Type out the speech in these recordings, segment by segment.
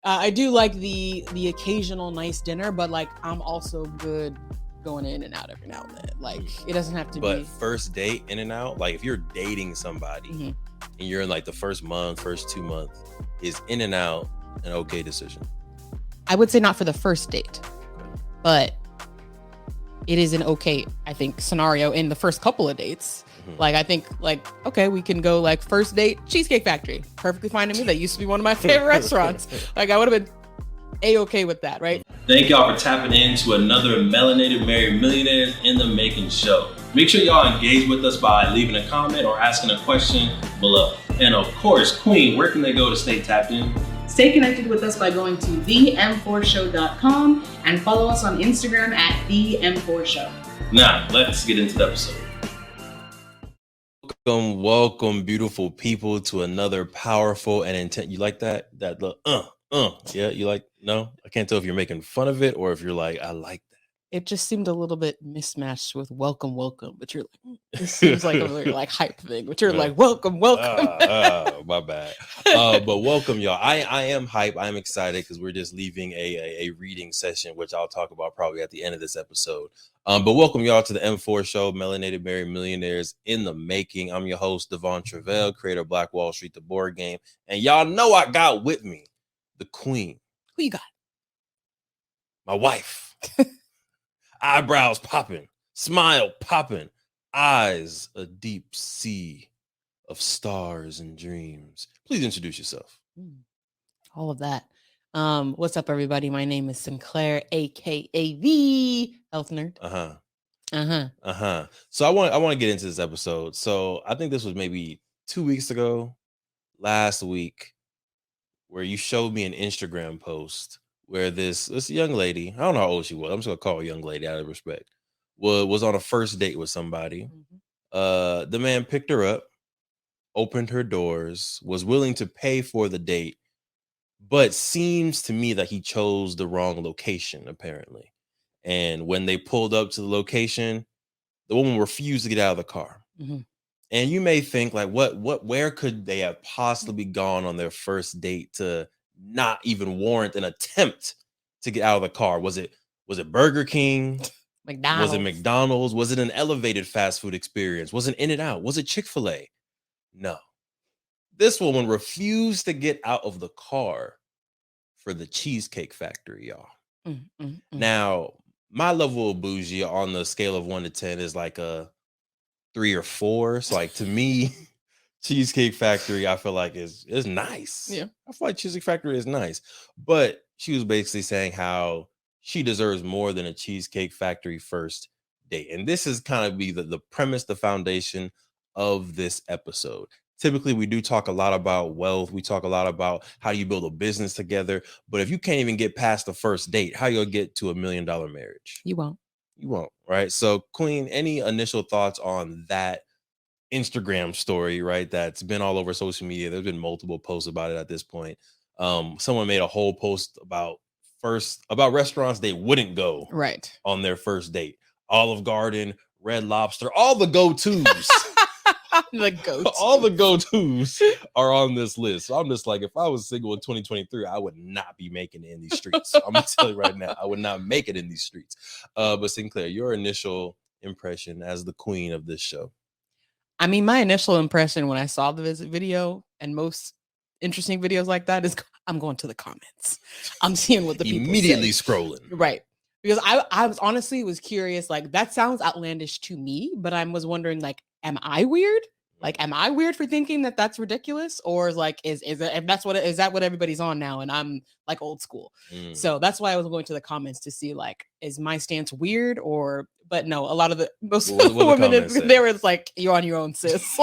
I do like the occasional nice dinner, but like I'm also good going in and out every now and then. Like it doesn't have to be. But first date in and out, like if you're dating somebody and you're in like the first month, first 2 months, is in and out an okay decision? I would say not for the first date, but it is an okay, I think, scenario in the first couple of dates. Like, I think, like, okay, we can go, like, first date, Cheesecake Factory. Perfectly fine to me. That used to be one of my favorite restaurants. Like, I would have been A-okay with that, right? Thank y'all for tapping into another Melanated Married Millionaires in the Making show. Make sure y'all engage with us by leaving a comment or asking a question below. And of course, Queen, where can they go to stay tapped in? Stay connected with us by going to them4show.com and follow us on Instagram at them4show. Now, let's get into the episode. Welcome, beautiful people, to another powerful and intent. You like that? That the yeah, you like? No, I can't tell if you're making fun of it or if you're like, I like that. It just seemed a little bit mismatched with welcome, but you're like, this seems like a really like hype thing, but you're like, welcome. My bad. But welcome, y'all. I am hype. I'm excited because we're just leaving a reading session, which I'll talk about probably at the end of this episode. But welcome, y'all, to the M4 show, Melanated Married Millionaires in the Making. I'm your host, De'Von Travell, creator of Black Wall Street, the board game. And y'all know I got with me the queen. Who you got? My wife. Eyebrows popping, smile popping, eyes a deep sea of stars and dreams. Please introduce yourself. All of that. What's up, everybody? My name is Sinclair, aka the Health Nerd. So I want to get into this episode. So I think this was maybe 2 weeks ago, last week, where you showed me an Instagram post where this young lady, I don't know how old she was, I'm just gonna call her a young lady out of respect, was on a first date with somebody. The man picked her up, opened her doors, was willing to pay for the date, but seems to me that he chose the wrong location, apparently. And when they pulled up to the location, the woman refused to get out of the car. And you may think, like, where could they have possibly gone on their first date to not even warrant an attempt to get out of the car? Was it Burger King? McDonald's? Was it McDonald's? Was it an elevated fast food experience? Was it In-N-Out? Was it Chick-fil-A? No. This woman refused to get out of the car for the Cheesecake Factory, y'all. Now, my level of bougie on the scale of 1 to 10 is like a 3 or 4. So, like, to me, Cheesecake Factory, I feel like is nice. Yeah, I feel like Cheesecake Factory is nice. But she was basically saying how she deserves more than a Cheesecake Factory first date. And this is kind of be the premise, the foundation of this episode. Typically, we do talk a lot about wealth. We talk a lot about how you build a business together. But if you can't even get past the first date, how you'll get to $1 million marriage? You won't, right? So, Queen, any initial thoughts on that Instagram story, right? That's been all over social media. There's been multiple posts about it at this point. Someone made a whole post about restaurants they wouldn't go right on their first date. Olive Garden, Red Lobster, all the go-tos. All the go-tos are on this list. So I'm just like, if I was single in 2023, I would not be making it in these streets. I'm gonna tell you right now, I would not make it in these streets. But Sinclair, your initial impression as the queen of this show? I mean, my initial impression when I saw the video, and most interesting videos like that, is I'm going to the comments. I'm seeing what the people immediately say. Scrolling. Right. Because I was honestly curious, like, that sounds outlandish to me, but I was wondering, like, am I weird? Like, am I weird for thinking that that's ridiculous? Or like, is that what everybody's on now? And I'm like old school. So that's why I was going to the comments to see, like, is my stance weird but no, a lot of most of the women there was like, you're on your own, sis.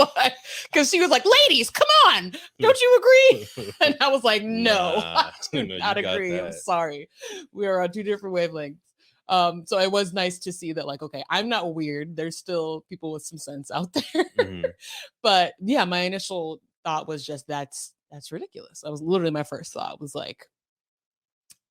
Because she was like, ladies, come on, don't you agree? And I was like, no, I do not agree. I'm sorry. We are on two different wavelengths. So it was nice to see that, like, okay, I'm not weird. There's still people with some sense out there. But yeah, my initial thought was just that's ridiculous. That was literally my first thought, was like,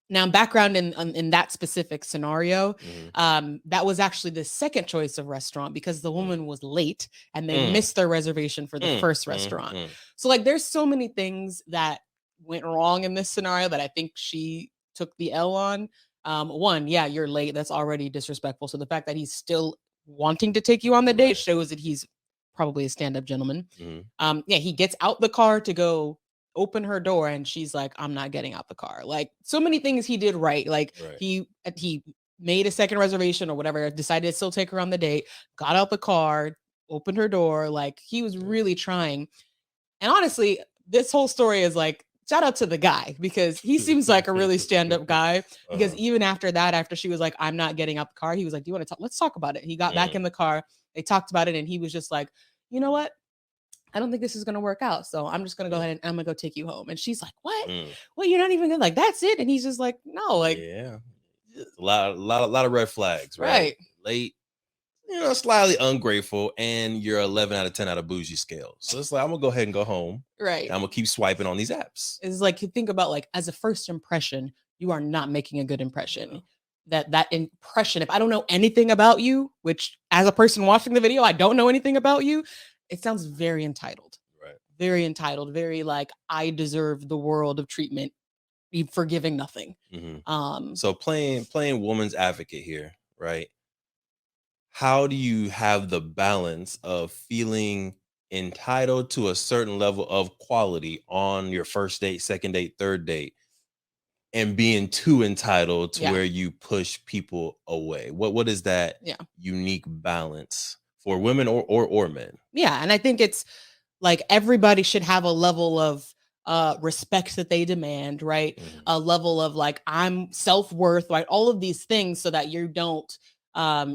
now background in that specific scenario, that was actually the second choice of restaurant because the woman was late and they missed their reservation for the first restaurant. So, like, there's so many things that went wrong in this scenario that I think she took the L on. One, yeah, you're late. That's already disrespectful. So the fact that he's still wanting to take you on the date shows that he's probably a stand-up gentleman. Yeah, he gets out the car to go open her door, and she's like, I'm not getting out the car. Like, so many things he did right. Like, he made a second reservation or whatever, decided to still take her on the date, got out the car, opened her door. Like, he was really trying. And honestly, this whole story is like, shout out to the guy, because he seems like a really stand-up guy. Because even after that, after she was like, I'm not getting out the car, he was like, do you want to talk? Let's talk about it. He got back in the car. They talked about it, and he was just like, you know what? I don't think this is going to work out. So I'm just going to go ahead and I'm going to go take you home. And she's like, what? Well, you're not even gonna, like, that's it. And he's just like, no, like, yeah, a lot of red flags, right? Late, slightly ungrateful, and you're 11 out of 10 out of bougie scale. So it's like, I'm gonna go ahead and go home. Right. I'm gonna keep swiping on these apps. It's like, you think about, like, as a first impression, you are not making a good impression. That impression, if I don't know anything about you, which as a person watching the video, I don't know anything about you, it sounds very entitled. Right. Very entitled, very like, I deserve the world of treatment for giving nothing. So playing woman's advocate here, right? How do you have the balance of feeling entitled to a certain level of quality on your first date, second date, third date, and being too entitled to where you push people away? What is that unique balance for women or men? Yeah, and I think it's like, everybody should have a level of respect that they demand, right? A level of, like, I'm self-worth, right? All of these things, so that you don't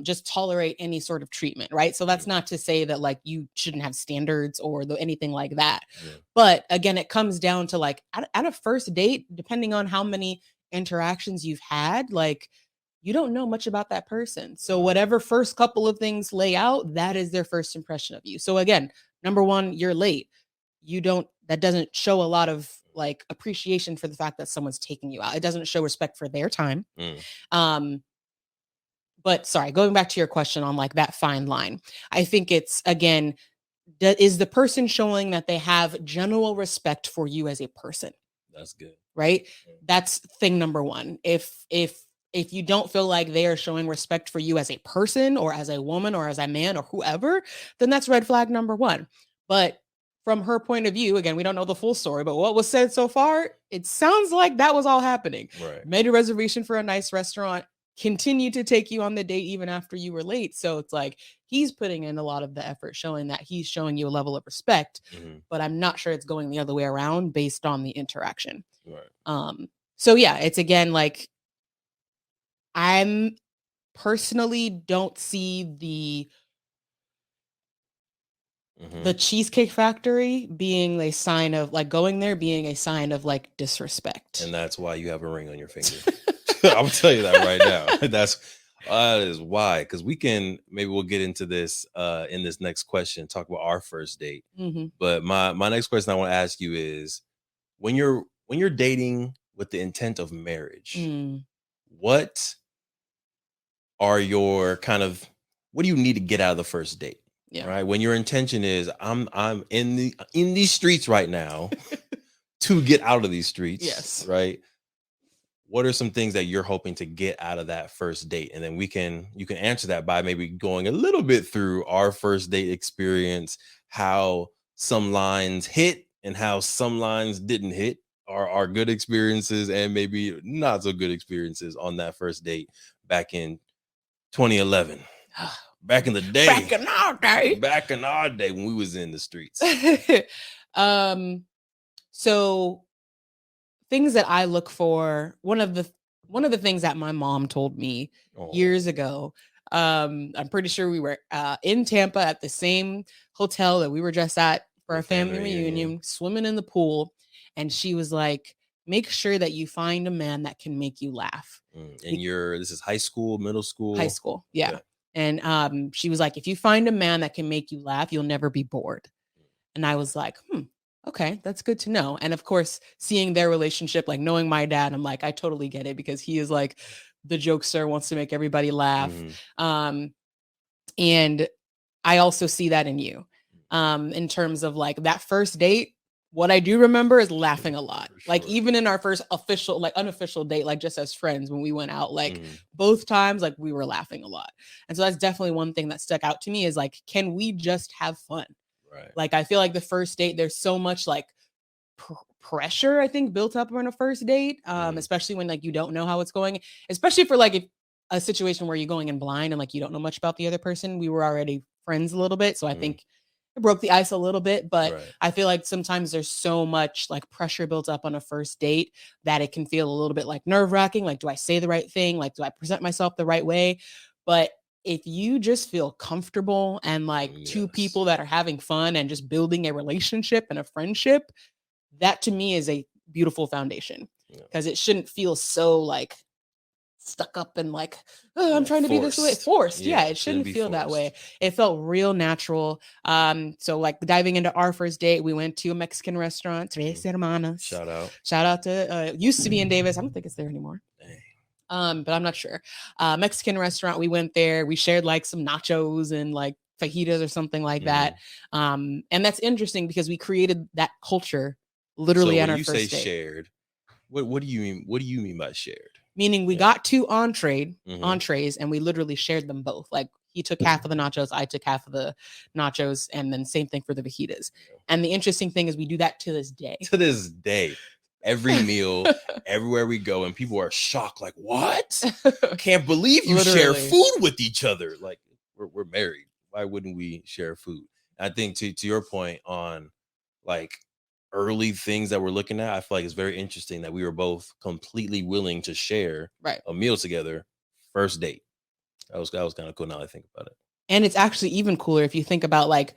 just tolerate any sort of treatment, right? So that's not to say that, like, you shouldn't have standards or anything like that. But again, it comes down to, like, at a first date, depending on how many interactions you've had, like, you don't know much about that person. So whatever first couple of things lay out, that is their first impression of you. So again, number one, you're late. That doesn't show a lot of, like, appreciation for the fact that someone's taking you out. It doesn't show respect for their time. But sorry, going back to your question on, like, that fine line, I think it's, again, is the person showing that they have general respect for you as a person? That's good. Right? That's thing number one. If you don't feel like they are showing respect for you as a person or as a woman or as a man or whoever, then that's red flag number one. But from her point of view, again, we don't know the full story, but what was said so far, it sounds like that was all happening. Right. Made a reservation for a nice restaurant, continued to take you on the date even after you were late. So it's like, he's putting in a lot of the effort, showing that he's showing you a level of respect, but I'm not sure it's going the other way around based on the interaction. Right. So yeah, it's, again, like, I'm personally don't see the Cheesecake Factory being a sign of, like, going there being a sign of, like, disrespect. And that's why you have a ring on your finger. I'm gonna tell you that right now. That is why, because we'll get into this in this next question, talk about our first date. But my next question I want to ask you is, when you're dating with the intent of marriage, what are your what do you need to get out of the first date? Yeah. Right. When your intention is, I'm in these streets right now to get out of these streets. Yes. Right. What are some things that you're hoping to get out of that first date? And then you can answer that by maybe going a little bit through our first date experience, how some lines hit and how some lines didn't hit, our good experiences and maybe not so good experiences on that first date back in 2011. Back in the day. Back in our day when we was in the streets. So things that I look for, one of the things that my mom told me years ago, I'm pretty sure we were in Tampa at the same hotel that we were just at for a family reunion, swimming in the pool. And she was like, make sure that you find a man that can make you laugh. And this is high school, middle school? High school. Yeah. And she was like, if you find a man that can make you laugh, you'll never be bored. And I was like, okay, that's good to know. And of course, seeing their relationship, like, knowing my dad, I'm like, I totally get it, because he is like the jokester, wants to make everybody laugh. And I also see that in you, in terms of, like, that first date. What I do remember is laughing a lot. For Like sure. even in our first official, like unofficial date, like just as friends when we went out, like Mhm. both times, like we were laughing a lot. And so that's definitely one thing that stuck out to me is like, can we just have fun? Right. Like I feel like the first date, there's so much like pressure, I think, built up on a first date, especially when like you don't know how it's going, especially for like if a situation where you're going in blind and like you don't know much about the other person. We were already friends a little bit, so I think it broke the ice a little bit, but Right. I feel like sometimes there's so much like pressure built up on a first date that it can feel a little bit like nerve-wracking. Like, do I say the right thing? Like, do I present myself the right way? But if you just feel comfortable and like two Yes. people that are having fun and just building a relationship and a friendship, that to me is a beautiful foundation Yeah. because it shouldn't feel so like stuck up and like, oh, I'm trying to be this way. Forced. Yeah, it shouldn't be feel that forced. way. It felt real natural. So like diving into our first date, we went to a Mexican restaurant, Tres Hermanas. Shout out. Shout out to used to be in Davis. I don't think it's there anymore. Dang. But I'm not sure. Mexican restaurant. We went there. We shared like some nachos and like fajitas or something like that. And that's interesting because we created that culture literally So on when our you first say date. shared, what do you mean? What do you mean by shared? Meaning we got two entrees, Mhm. and we literally shared them both. Like he took half of the nachos, I took half of the nachos, and then same thing for the fajitas. And the interesting thing is we do that to this day. To this day, every meal, everywhere we go, and people are shocked. Like, what? Can't believe you share Literally. food with each other. Like, we're married. Why wouldn't we share food? I think to your point on like early things that we're looking at, I feel like it's very interesting that we were both completely willing to share Right. a meal together. First date. That was kind of cool now that I think about it. And it's actually even cooler if you think about like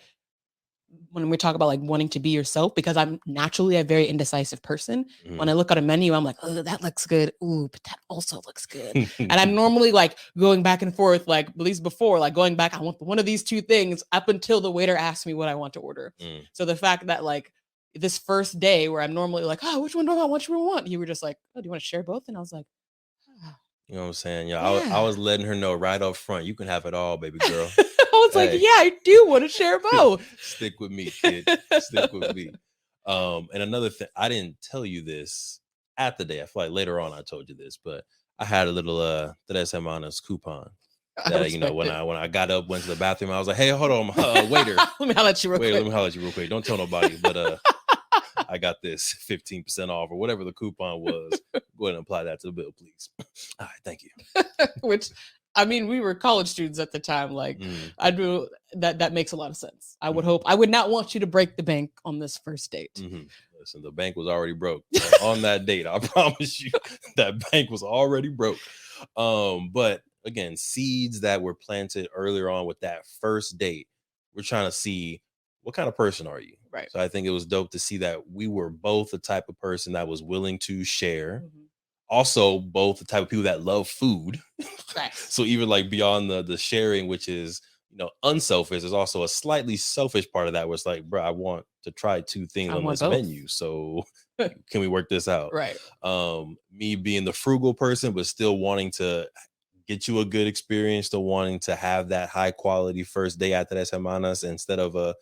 when we talk about like wanting to be yourself, because I'm naturally a very indecisive person. When I look at a menu, I'm like, oh, that looks good. Ooh, but that also looks good. And I'm normally like going back and forth, like at least before, like going back, I want one of these two things up until the waiter asks me what I want to order. So the fact that like this first day where I'm normally like, oh, which one do I want? Which one do I want? You were just like, oh, do you want to share both? And I was like, oh. You know what I'm saying? Yeah, I was letting her know right up front, you can have it all, baby girl. I was like, yeah, I do want to share both. Stick with me, kid. Stick with me. And another thing, I didn't tell you this at the day. I feel like later on I told you this, but I had a little Tres Hermanas coupon. That you know, when I got up, went to the bathroom, I was like, hey, hold on, waiter. Let me holler at you real quick. Let me holler at you real quick. Don't tell nobody, but I got this 15% off or whatever the coupon was. Go ahead and apply that to the bill, please. All right, thank you. Which, I mean, we were college students at the time. Like, I do that makes a lot of sense. I would hope. I would not want you to break the bank on this first date. Listen, the bank was already broke on that date. I promise you, that bank was already broke. But again, seeds that were planted earlier on with that first date, we're trying to see what kind of person are you? Right. So I think it was dope to see that we were both the type of person that was willing to share. Also, both the type of people that love food. Right. So even like beyond the sharing, which is, you know, unselfish, there's also a slightly selfish part of that where it's like, bro, I want to try two things on this menu. So can we work this out? Right. Me being the frugal person, but still wanting to get you a good experience, still wanting to have that high quality first day at Tres Hermanas instead of a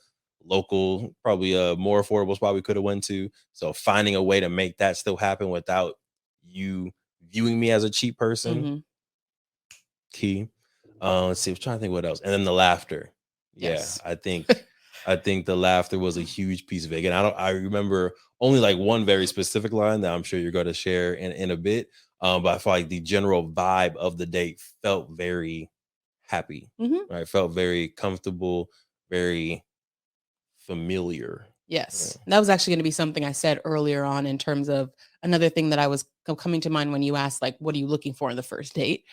local, probably a more affordable spot we could have went to. So finding a way to make that still happen without you viewing me as a cheap person. Key. Let's see. I'm trying to think what else. And then the laughter. Yes. Yeah, I think the laughter was a huge piece of it. And I remember only like one very specific line that I'm sure you're going to share in a bit. But I feel like the general vibe of the date felt very happy. Right? Felt very comfortable, very familiar. Yes. Yeah. That was actually going to be something I said earlier on in terms of another thing that I was coming to mind when you asked, like, what are you looking for in the first date?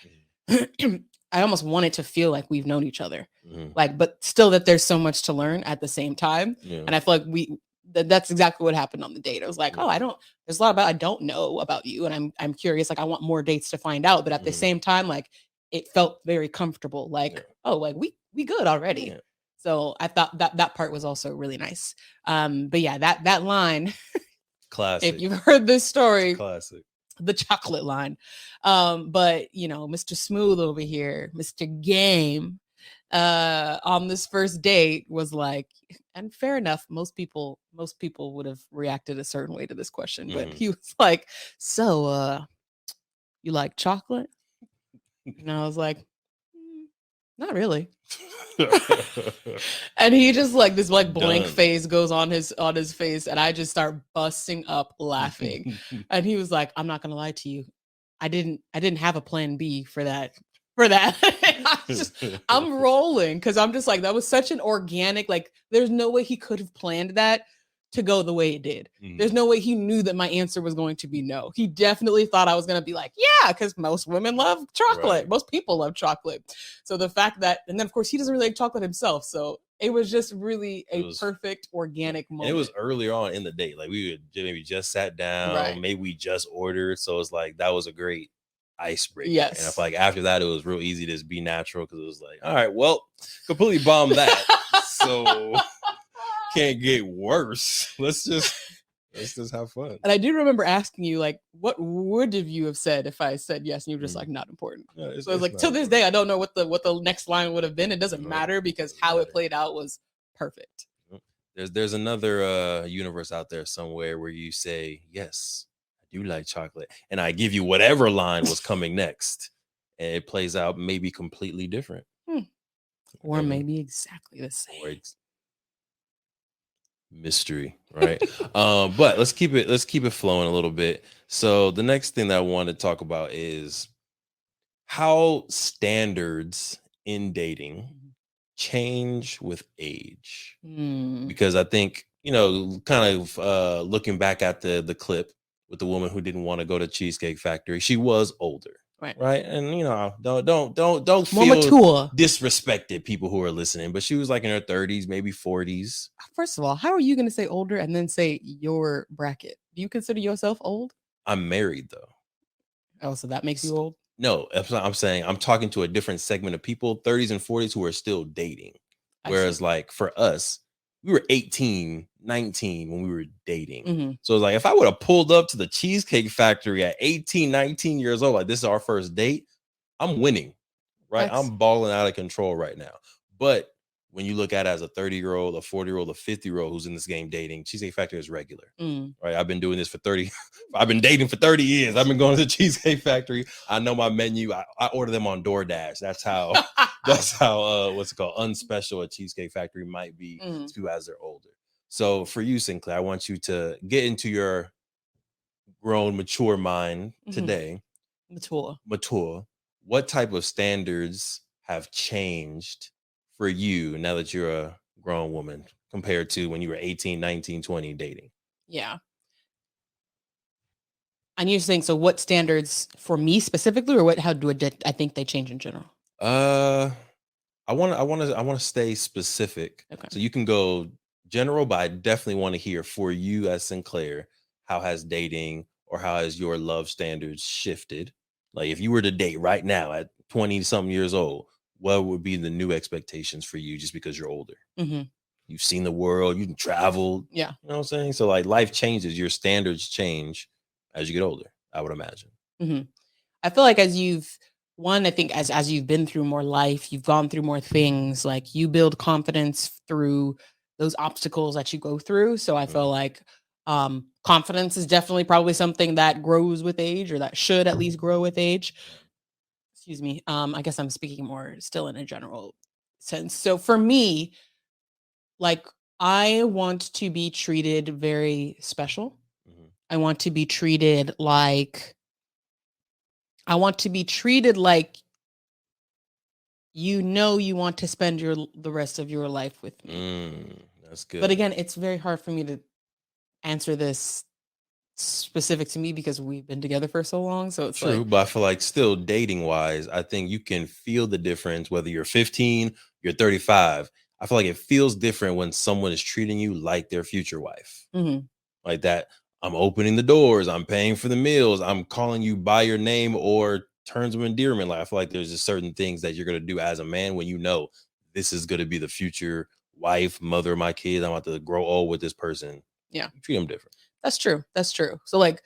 I almost wanted to feel like we've known each other, like, but still that there's so much to learn at the same time. And I feel like that's exactly what happened on the date. I was like, oh, there's a lot I don't know about you. And I'm curious, like, I want more dates to find out. But at the same time, like, it felt very comfortable. Like, oh, like we good already. Yeah. So I thought that part was also really nice. But yeah, that line, classic. If you've heard this story, classic. The chocolate line. But you know, Mr. Smooth over here, Mr. Game, on this first date was like, and fair enough, most people would have reacted a certain way to this question, but he was like, so you like chocolate? And I was like, not really. And he just like this like blank face goes on his face, and I just start busting up laughing. And he was like, I'm not gonna lie to you, I didn't have a plan B for that. I'm rolling because I'm just like, that was such an organic, like there's no way he could have planned that to go the way it did. There's no way he knew that my answer was going to be no. He definitely thought I was going to be like, yeah, because most women love chocolate. Right. Most people love chocolate. So the fact that, and then of course he doesn't really like chocolate himself. So it was just really perfect organic moment. And it was earlier on in the date. Like we would maybe just sat down, right. Maybe we just ordered. So it's like, that was a great icebreaker. Yes. And I feel like after that, it was real easy to just be natural because it was like, all right, well, completely bombed that. So can't get worse. Let's just have fun. And I do remember asking you, like, what would you have said if I said yes? And you were just like, not important. Yeah, so it's like, till this day, I don't know what the next line would have been. It doesn't matter because how it played out was perfect. There's another universe out there somewhere where you say, yes, I do like chocolate. And I give you whatever line was coming next. And it plays out maybe completely different. Or maybe exactly the same. Mystery, right? But let's keep it flowing a little bit. So the next thing that I want to talk about is how standards in dating change with age. Because I think, kind of looking back at the clip with the woman who didn't want to go to Cheesecake Factory, she was older. Right. And don't feel disrespected, people who are listening, but she was like in her 30s, maybe 40s. First of all, how are you going to say older and then say your bracket? Do you consider yourself old? I'm married though. Oh, so that makes you old? No, I'm saying I'm talking to a different segment of people, 30s and 40s, who are still dating. Whereas like for us, we were 18, 19 when we were dating. So it's like, if I would have pulled up to the Cheesecake Factory at 18, 19 years old, like this is our first date, I'm winning, right? I'm balling out of control right now. But when you look at it as a 30-year-old, a 40-year-old, a 50-year-old who's in this game dating, Cheesecake Factory is regular, right? I've been doing this for 30. I've been dating for 30 years. I've been going to the Cheesecake Factory. I know my menu. I order them on DoorDash. That's how what's it called? Unspecial a Cheesecake Factory might be to people as they're older. So for you, Sinclair, I want you to get into your grown, mature mind today. Mature. What type of standards have changed for you now that you're a grown woman compared to when you were 18, 19, 20 dating? Yeah. And you're saying, so what standards for me specifically, or how do I think they change in general? I want to stay specific. Okay. So you can go general, but I definitely want to hear for you as Sinclair, how has dating or how has your love standards shifted? Like if you were to date right now at 20 something years old, what would be the new expectations for you just because you're older? You've seen the world, you've traveled. Yeah. You know what I'm saying? So like life changes, your standards change as you get older, I would imagine. I feel like as you've been through more life, you've gone through more things, like you build confidence through those obstacles that you go through. So I feel like confidence is definitely probably something that grows with age, or that should at least grow with age. Excuse me. I guess I'm speaking more still in a general sense. So for me, like I want to be treated very special. I want to be treated like you want to spend the rest of your life with me. That's good. But again, it's very hard for me to answer this specific to me because we've been together for so long. So it's true, but I feel like still dating wise, I think you can feel the difference whether you're 15, you're 35. I feel like it feels different when someone is treating you like their future wife. Like that. I'm opening the doors. I'm paying for the meals. I'm calling you by your name or terms of endearment. Like I feel like there's just certain things that you're going to do as a man when you know this is going to be the future wife, mother of my kids. I'm about to grow old with this person. Yeah. You treat them different. That's true. So like,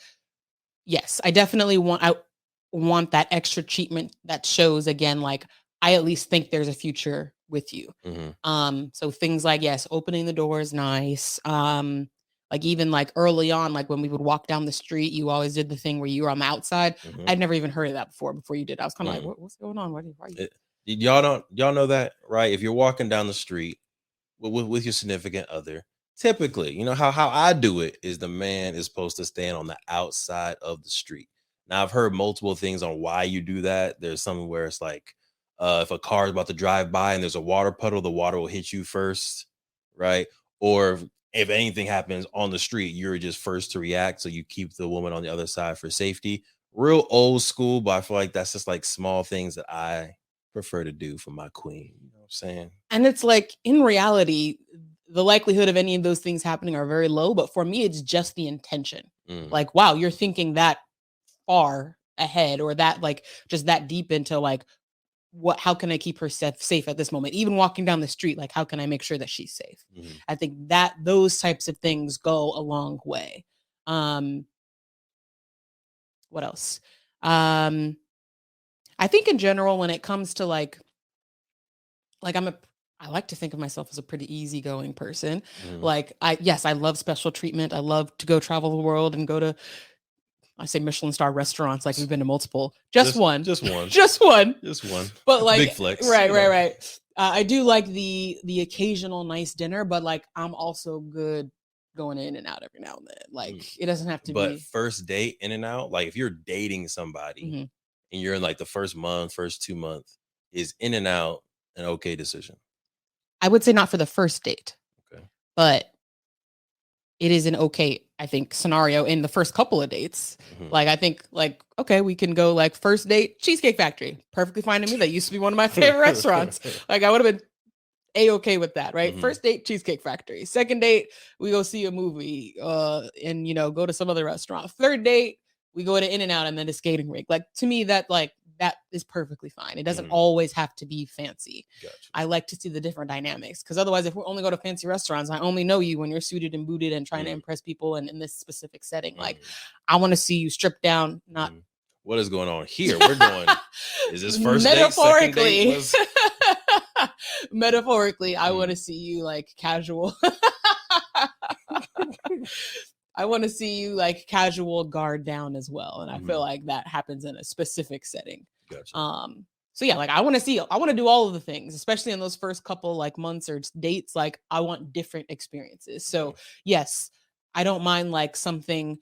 yes, I definitely want that extra treatment that shows, again, like I at least think there's a future with you. Mhm. So things like, yes, opening the door is nice. Like even like early on, like when we would walk down the street, you always did the thing where you were on the outside. Mhm. I'd never even heard of that before you did. I was kind of like, Mm. what's going on? Why are you? Y'all know that, right? If you're walking down the street with your significant other, typically, you know how I do it is the man is supposed to stand on the outside of the street. Now I've heard multiple things on why you do that. There's something where it's like if a car is about to drive by and there's a water puddle, the water will hit you first, right? Or if anything happens on the street, you're just first to react, so you keep the woman on the other side for safety. Real old school, but I feel like that's just like small things that I prefer to do for my queen. You know what I'm saying? And it's like in reality, the likelihood of any of those things happening are very low. But for me, it's just the intention. Mm. Like, wow, you're thinking that far ahead or that like just that deep into like how can I keep her safe at this moment? Even walking down the street, like how can I make sure that she's safe? Mhm. I think that those types of things go a long way. What else? I think in general, when it comes to like I like to think of myself as a pretty easygoing person. Mhm. Like I love special treatment. I love to go travel the world and go to, I say Michelin star restaurants, like we've been to multiple. Just one. Just one. Just one. Just one. But like Big flex. right, you know. right. I do like the occasional nice dinner, but like I'm also good going in and out every now and then. Like it doesn't have to But be. first date in and out, like if you're dating somebody Mhm. and you're in like the first month, first 2 months, is in and out an okay decision? I would say not for the first date, Okay. but it is an okay, I think, scenario in the first couple of dates. Mhm. Like I think like, okay, we can go like first date, Cheesecake Factory. Perfectly fine to me. That used to be one of my favorite restaurants. Like I would have been a-okay with that, right? Mhm. First date, Cheesecake Factory. Second date, we go see a movie and you know, go to some other restaurant. Third date, we go to In-N-Out and then a skating rink. Like to me, that is perfectly fine. It doesn't Mhm. always have to be fancy. Gotcha. I like to see the different dynamics because otherwise, if we only go to fancy restaurants, I only know you when you're suited and booted and trying to impress people and in this specific setting. Like, I want to see you stripped down, not what is going on here? We're going. Is this first date? Second date? Metaphorically, I want to see you like casual. I want to see you like casual guard down as well. And I feel like that happens in a specific setting. Gotcha. So yeah, like I want to do all of the things, especially in those first couple like months or dates. Like I want different experiences. So yes, I don't mind like something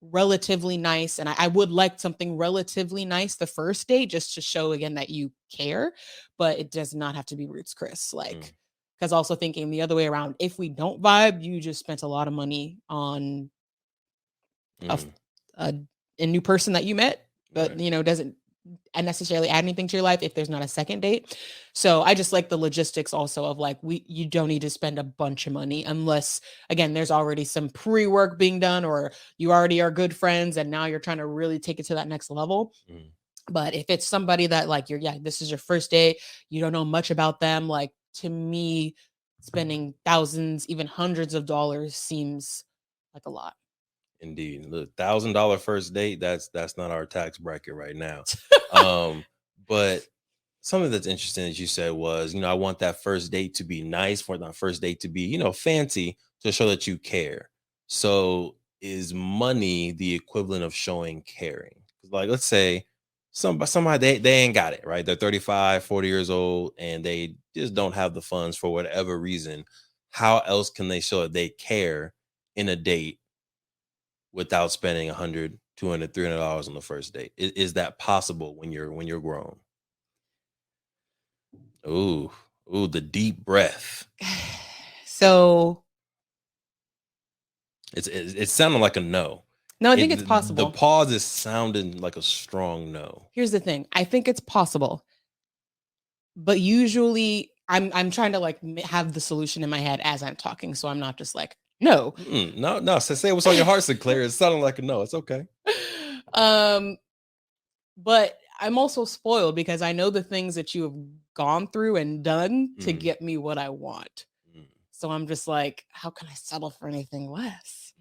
relatively nice. And I would like something relatively nice the first date just to show again that you care, but it does not have to be Roots Chris. Like, because also thinking the other way around, if we don't vibe, you just spent a lot of money on a new person that you met, but you know, doesn't necessarily add anything to your life if there's not a second date. So I just like the logistics also of like you don't need to spend a bunch of money unless again there's already some pre-work being done or you already are good friends and now you're trying to really take it to that next level. But if it's somebody that like this is your first date, you don't know much about them, like to me spending thousands, even hundreds of dollars seems like a lot. Indeed. Look, $1,000 first date, that's not our tax bracket right now. But something that's interesting that you said was, you know, I want that first date to be nice, for that first date to be, you know, fancy to show that you care. So is money the equivalent of showing caring? Like, let's say somebody they ain't got it, right? They're 35, 40 years old and they just don't have the funds for whatever reason. How else can they show that they care in a date without spending $100, $200, $300 on the first date? Is that possible when you're grown? Ooh, the deep breath. So It's sounding like a no. No, I think it's possible. The pause is sounding like a strong no. Here's the thing. I think it's possible. But usually I'm trying to like have the solution in my head as I'm talking. So I'm not just like, no. No. So say what's on your heart, Sinclair. It's sounding like a no. It's okay. But I'm also spoiled because I know the things that you have gone through and done to get me what I want. So I'm just like, how can I settle for anything less?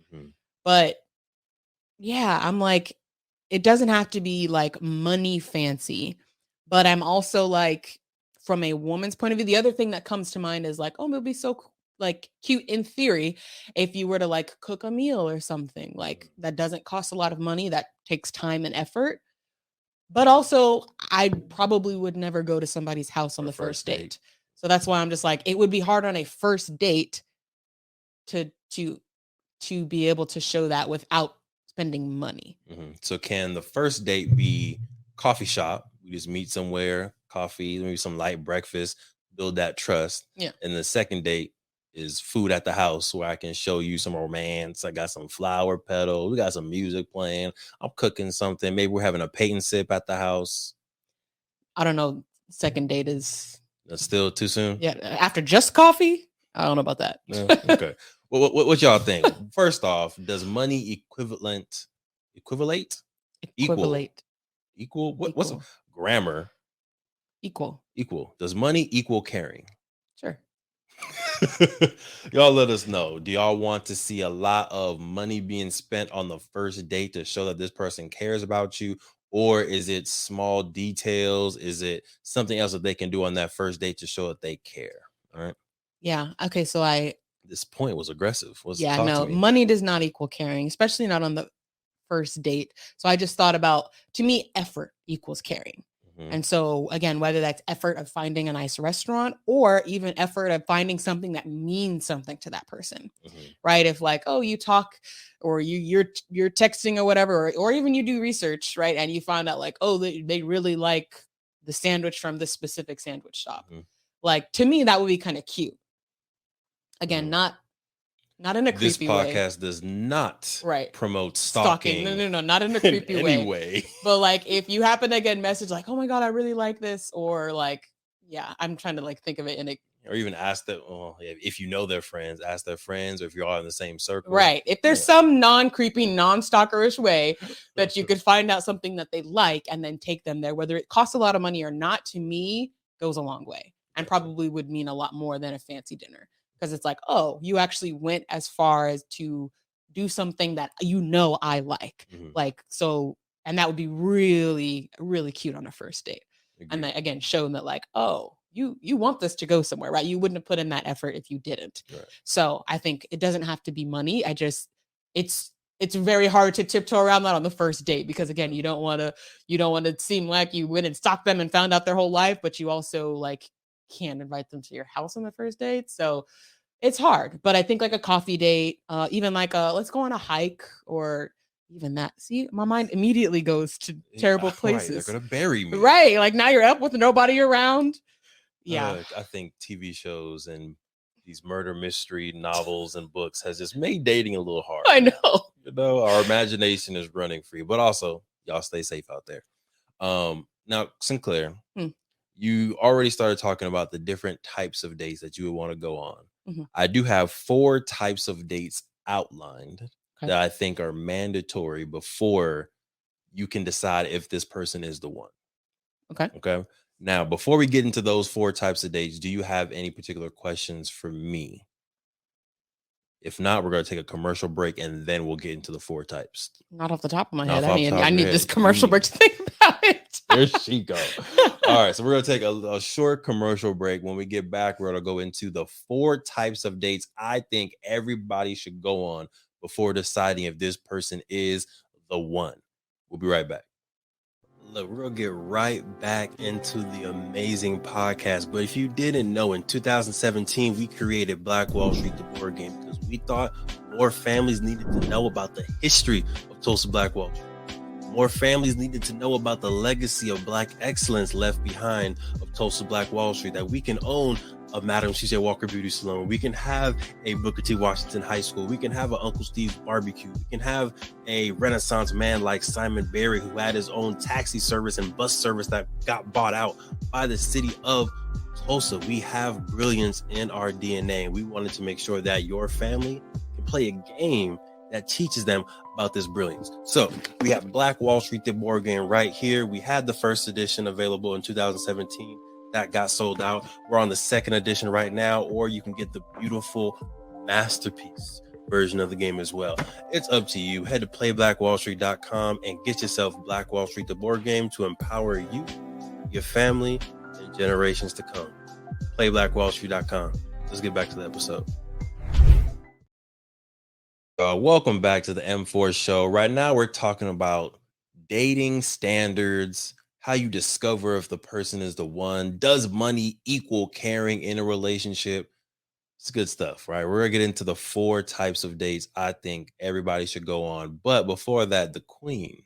But yeah, I'm like, it doesn't have to be like money fancy, but I'm also like, from a woman's point of view, the other thing that comes to mind is like, oh, it would be so like cute in theory if you were to like cook a meal or something like that doesn't cost a lot of money, that takes time and effort. But also, I probably would never go to somebody's house on the first date. So that's why I'm just like, it would be hard on a first date to be able to show that without spending money. So can the first date be coffee shop? We just meet somewhere, coffee, maybe some light breakfast, build that trust. Yeah. And the second date is food at the house where I can show you some romance. I got some flower petals. We got some music playing. I'm cooking something. Maybe we're having a paint and sip at the house. I don't know. Second date is... That's still too soon? Yeah. After just coffee? I don't know about that. Yeah, okay. What y'all think? First off, does money equivalent? Equal? What's grammar? Equal. Does money equal caring? Sure. Y'all let us know. Do y'all want to see a lot of money being spent on the first date to show that this person cares about you? Or is it small details? Is it something else that they can do on that first date to show that they care? All right. Yeah. Okay. So this point was aggressive. Money does not equal caring, especially not on the first date. So I just thought about, to me, effort equals caring. And so again, whether that's effort of finding a nice restaurant or even effort of finding something that means something to that person, right? If like, oh, you talk or you're texting or whatever, or even you do research, right? And you find out like, oh, they really like the sandwich from this specific sandwich shop. Like, to me, that would be kind of cute. Again, not in a creepy way. This podcast does not promote stalking. No, not in a creepy way. But like, if you happen to get a message like, "Oh my god, I really like this," or like, yeah, I'm trying to like think of it in a, or even ask them. Well, if you know their friends, ask their friends, or if you're all in the same circle. Right. If there's some non-creepy, non-stalkerish way that you could find out something that they like and then take them there, whether it costs a lot of money or not, to me goes a long way and probably would mean a lot more than a fancy dinner. Because it's like, oh, you actually went as far as to do something that I like. Like, so, and that would be really, really cute on a first date. And then again, show them that like, oh, you want this to go somewhere, right? You wouldn't have put in that effort if you didn't. Right. So I think it doesn't have to be money. It's very hard to tiptoe around that on the first date, because again, you don't want to seem like you went and stalked them and found out their whole life, but you also like can't invite them to your house on the first date. So it's hard, but I think like a coffee date, even like let's go on a hike, or even that. See, my mind immediately goes to terrible places. Right, they're gonna bury me. Right, like now you're up with nobody around. Yeah, I think TV shows and these murder mystery novels and books has just made dating a little hard. I know. Our imagination is running free, but also y'all stay safe out there. Now, Sinclair, you already started talking about the different types of dates that you would want to go on. I do have 4 types of dates outlined that I think are mandatory before you can decide if this person is the one. Okay. Now, before we get into those 4 types of dates, do you have any particular questions for me? If not, we're going to take a commercial break and then we'll get into the 4 types. Not off the top of my head. I need this commercial break to think about it. There she go. All right, so we're going to take a short commercial break. When we get back, we're going to go into the 4 types of dates I think everybody should go on before deciding if this person is the one. We'll be right back. Look, we're going to get right back into the amazing podcast. But if you didn't know, in 2017, we created Black Wall Street, the board game, because we thought more families needed to know about the history of Tulsa Black Wall Street. More families needed to know about the legacy of Black excellence left behind of Tulsa Black Wall Street, that we can own a Madam C.J. Walker Beauty Salon. We can have a Booker T. Washington High School. We can have an Uncle Steve's Barbecue. We can have a Renaissance man like Simon Berry, who had his own taxi service and bus service that got bought out by the city of Tulsa. We have brilliance in our DNA, and we wanted to make sure that your family can play a game that teaches them about this brilliance. So we have Black Wall Street, the board game, right here. We had the first edition available in 2017. That got sold out. We're on the second edition right now, or you can get the beautiful masterpiece version of the game as well. It's up to you. Head to playblackwallstreet.com and get yourself Black Wall Street, the board game, to empower you, your family, and generations to come. PlayBlackWallStreet.com. Let's get back to the episode. Welcome back to the M4 show. Right now, we're talking about dating standards, how you discover if the person is the one. Does money equal caring in a relationship? It's good stuff, right? We're going to get into the 4 types of dates I think everybody should go on. But before that, the queen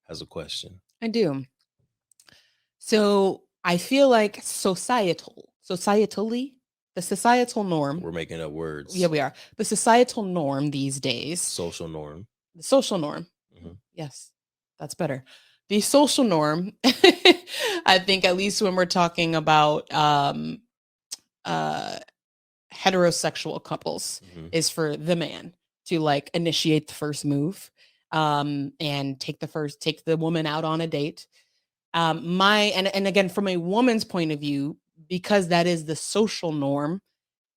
has a question. I do. So I feel like societally, the societal norm. We're making up words. Yeah, we are. The societal norm these days. Social norm. The social norm. Mhm. Yes, that's better. The social norm, I think, at least when we're talking about heterosexual couples, is for the man to like initiate the first move, and take the woman out on a date. And again, from a woman's point of view, because that is the social norm,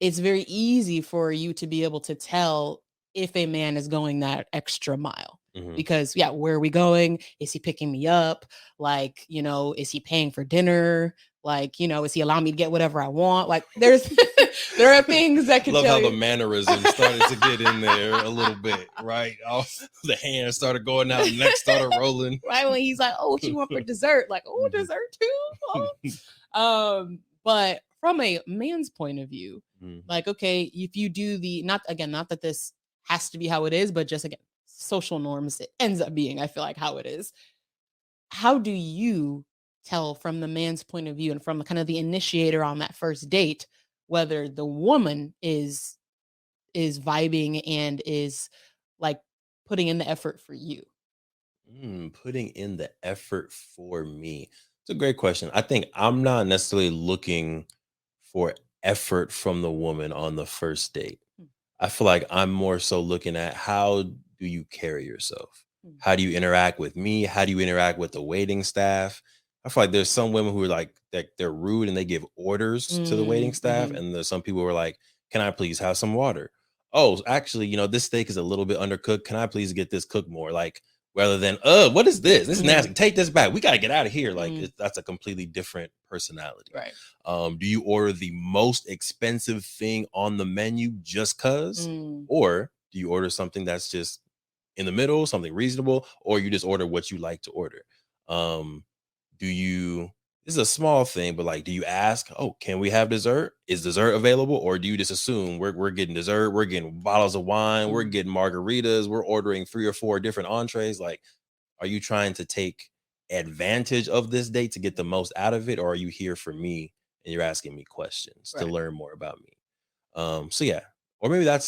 it's very easy for you to be able to tell if a man is going that extra mile. Because where are we going? Is he picking me up? Like, is he paying for dinner? Like, is he allowing me to get whatever I want? Like, there are things that can love tell how you. The mannerisms started to get in there a little bit, right? The hands started going out, the neck started rolling. Right when he's like, "Oh, what you want for dessert?" Like, "Oh, dessert too." Oh. But from a man's point of view, like, okay, if you do not that this has to be how it is, but just again, social norms, it ends up being, I feel like, how it is. How do you tell from the man's point of view and from kind of the initiator on that first date whether the woman is vibing and is like putting in the effort for you? Putting in the effort for me. It's a great question. I think I'm not necessarily looking for effort from the woman on the first date. I feel like I'm more so looking at how do you carry yourself? How do you interact with me? How do you interact with the waiting staff? I feel like there's some women who are like they're rude and they give orders to the waiting staff. And there's some people who are like, can I please have some water? Oh, actually, this steak is a little bit undercooked. Can I please get this cooked more? Like, rather than, what is this? This is nasty. Take this back. We got to get out of here. Like, that's a completely different personality. Right. Do you order the most expensive thing on the menu just because? Or do you order something that's just in the middle, something reasonable, or you just order what you like to order? This is a small thing, but like, do you ask, oh, can we have dessert? Is dessert available? Or do you just assume we're getting dessert, we're getting bottles of wine, we're getting margaritas, we're ordering 3 or 4 different entrees? Like, are you trying to take advantage of this date to get the most out of it? Or are you here for me and you're asking me questions to learn more about me? So yeah, or maybe I'm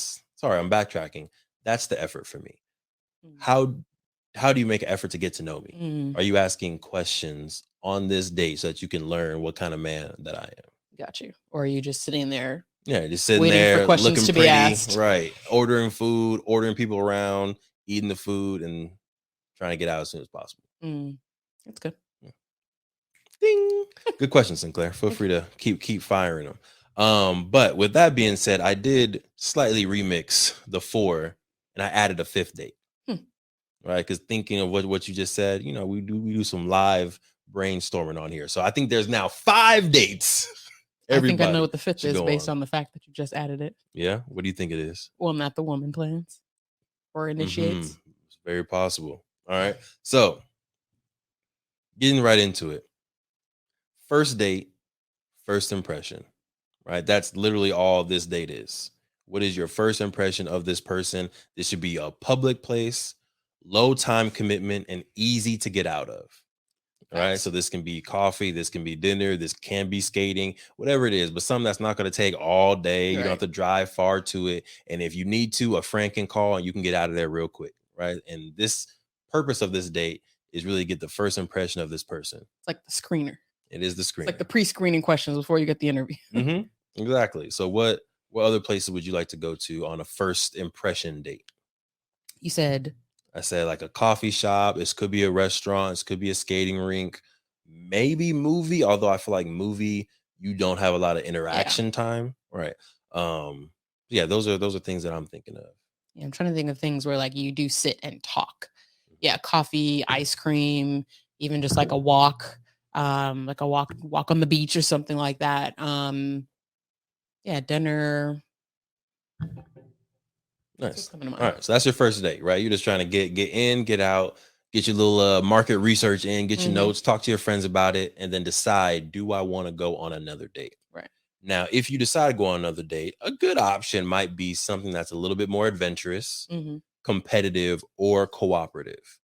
backtracking. That's the effort for me. How do you make an effort to get to know me? Are you asking questions on this date so that you can learn what kind of man that I am? Got you. Or are you just sitting there? Yeah, just sitting waiting there, for questions looking to pretty, be asked. Right? Ordering food, ordering people around, eating the food, and trying to get out as soon as possible. That's good. Yeah. Ding. Good question, Sinclair. Feel free to keep firing them. But with that being said, I did slightly remix the 4, and I added a 5th date. Right, because thinking of what you just said, we do some live brainstorming on here. So I think there's now 5 dates. I think I know what the 5th is based on the fact that you just added it. Yeah, what do you think it is? Well, not the woman plans or initiates. It's very possible. All right, so getting right into it. First date, first impression. Right, that's literally all this date is. What is your first impression of this person? This should be a public place, low time commitment, and easy to get out of. All right. So this can be coffee, this can be dinner, this can be skating, whatever it is, but something that's not going to take all day. You don't have to drive far to it. And if you need to, a friend can call and you can get out of there real quick. Right. And this purpose of this date is really get the first impression of this person. It's like the screener. It is the screener. It's like the pre-screening questions before you get the interview. Exactly. So what other places would you like to go to on a first impression date? You said? I said like a coffee shop. This could be a restaurant. This could be a skating rink. Maybe movie. Although I feel like movie, you don't have a lot of interaction time. Right. Yeah, those are things that I'm thinking of. Yeah, I'm trying to think of things where like you do sit and talk. Yeah, coffee, ice cream, even just like a walk. like a walk on the beach or something like that. Yeah, dinner. That's what's Nice. coming to All mind. right, so that's your first date, right? You're just trying to get in, get out, get your little market research in, get your Mhm. notes, talk to your friends about it, and then decide, do I want to go on another date? Right. Now, if you decide to go on another date, a good option might be something that's a little bit more adventurous, Mhm. competitive, or cooperative.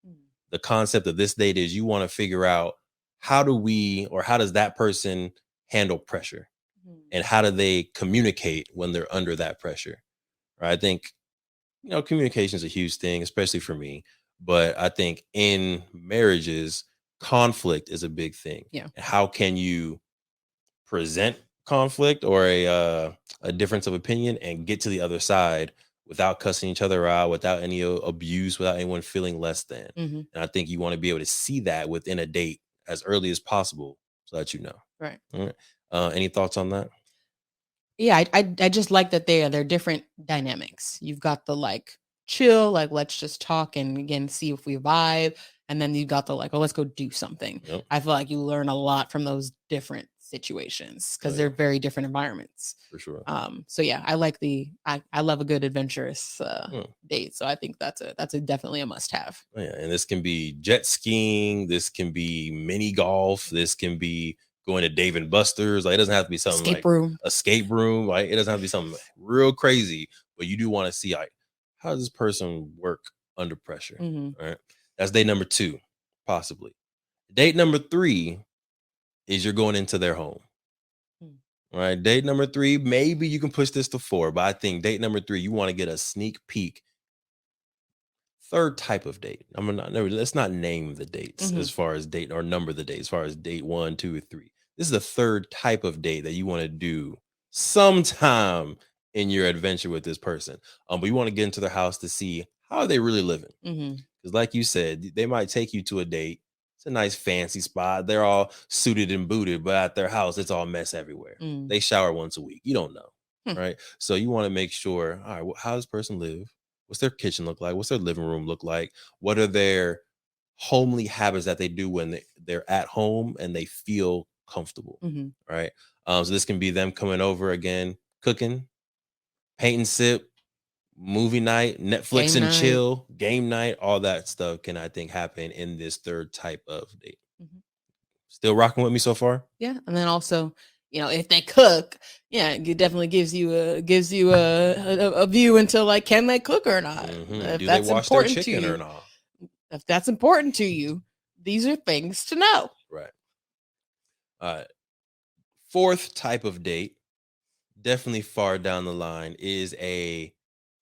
The concept of this date is you want to figure out how does that person handle pressure, and how do they communicate when they're under that pressure? Right? I think communication is a huge thing, especially for me. But I think in marriages, conflict is a big thing. Yeah. And how can you present conflict or a difference of opinion and get to the other side without cussing each other out, without any abuse, without anyone feeling less than? Mhm. And I think you want to be able to see that within a date as early as possible so that you know. Right. All right. Any thoughts on that? Yeah, I just like that they're different dynamics. You've got the like chill, like let's just talk and again see if we vibe, and then you got the like, oh, let's go do something. Yep. I feel like you learn a lot from those different situations because Oh, they're yeah. very different environments. For sure. So yeah, I like I love a good adventurous Mm. date. So I think that's a definitely a must have. Oh, yeah, and this can be jet skiing, this can be mini golf, this can be going to Dave and Buster's. Like, it doesn't have to be something Escape like room. escape room. Like, it doesn't have to be something real crazy, but you do want to see, like, how does this person work under pressure? Mhm. All right. That's date number 2, possibly. Date number 3 is you're going into their home. Mm. All right. Date number 3, maybe you can push this to 4, but I think date number 3, you want to get a sneak peek. Third type of date. Let's not name the dates as Mhm. far as date or number the date as far as date 1, 2, or 3. This is the third type of date that you want to do sometime in your adventure with this person. But you want to get into their house to see how are they really living. Mhm. Because like you said, they might take you to a date. It's a nice fancy spot. They're all suited and booted, but at their house, it's all mess everywhere. Mm. They shower once a week. You don't know. Hmm. Right. So you want to make sure, all right, how does this person live? What's their kitchen look like? What's their living room look like? What are their homely habits that they do when they're at home and they feel comfortable? Mhm. Right. So this can be them coming over again, cooking, paint and sip, movie night, Netflix Game and night. chill, game night, all that stuff can, I think, happen in this third type of date. Mhm. Still rocking with me so far? Yeah, and then also, if they cook, yeah, it definitely gives you a view into like can they cook or not. If Do they that's wash their important to chicken or you, not? if that's important to you, these are things to know. Right. All right. Fourth type of date, definitely far down the line, is a